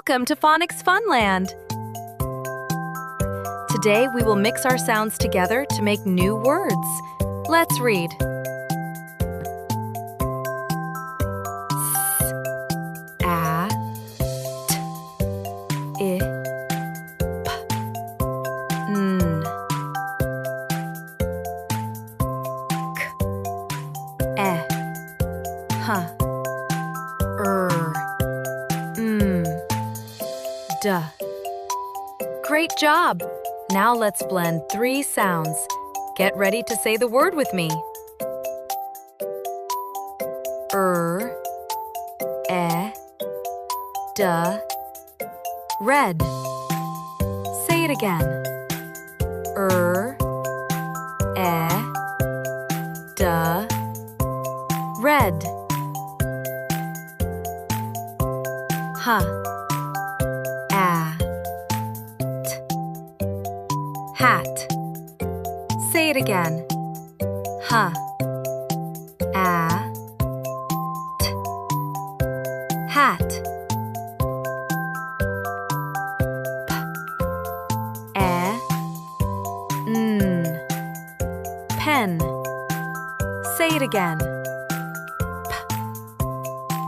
Welcome to Phonics Fun Land! Today we will mix our sounds together to make new words. Let's read. S, A, T, I, P, N, K, E, H, Duh. Great job! Now let's blend 3 sounds. Get ready to say the word with me. E, duh, red. Say it again. E, duh, red. Hat. Say it again. A, T, hat. P, N, pen. Say it again.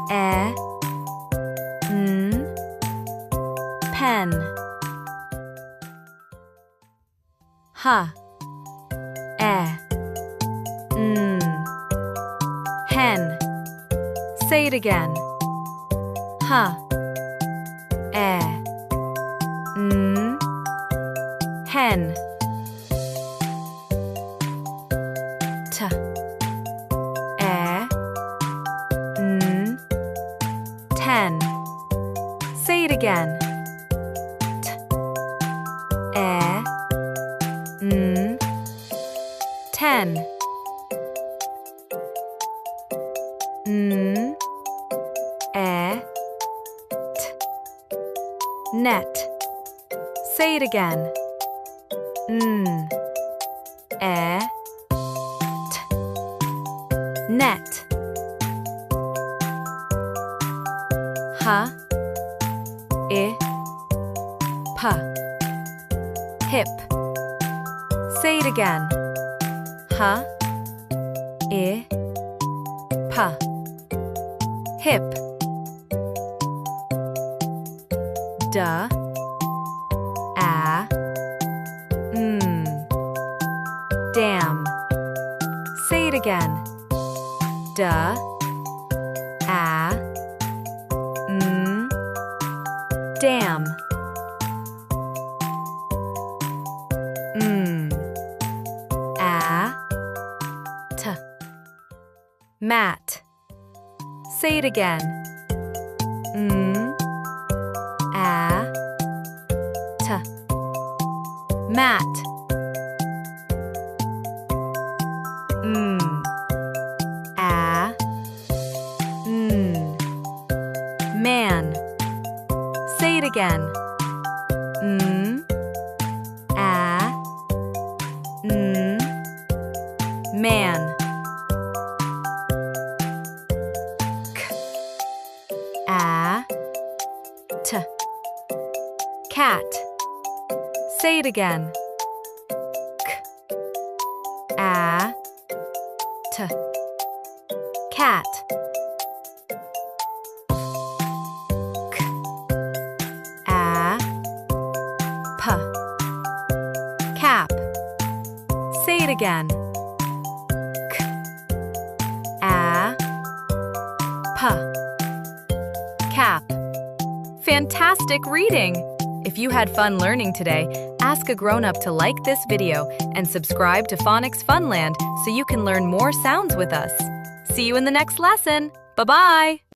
P, N, pen. Hen. Say it again. Hen. T, ten. Say it again. Ten. Net. Say it again. Net. Hip. Say it again. Hip. Dam. Say it again. Dam. Mat. Say it again. Mat. Man. Say it again. Man. Cat. Say it again. Cat. Cap. Say it again. Cap. Fantastic reading! If you had fun learning today, ask a grown-up to like this video and subscribe to Phonics Fun Land so you can learn more sounds with us. See you in the next lesson. Bye-bye!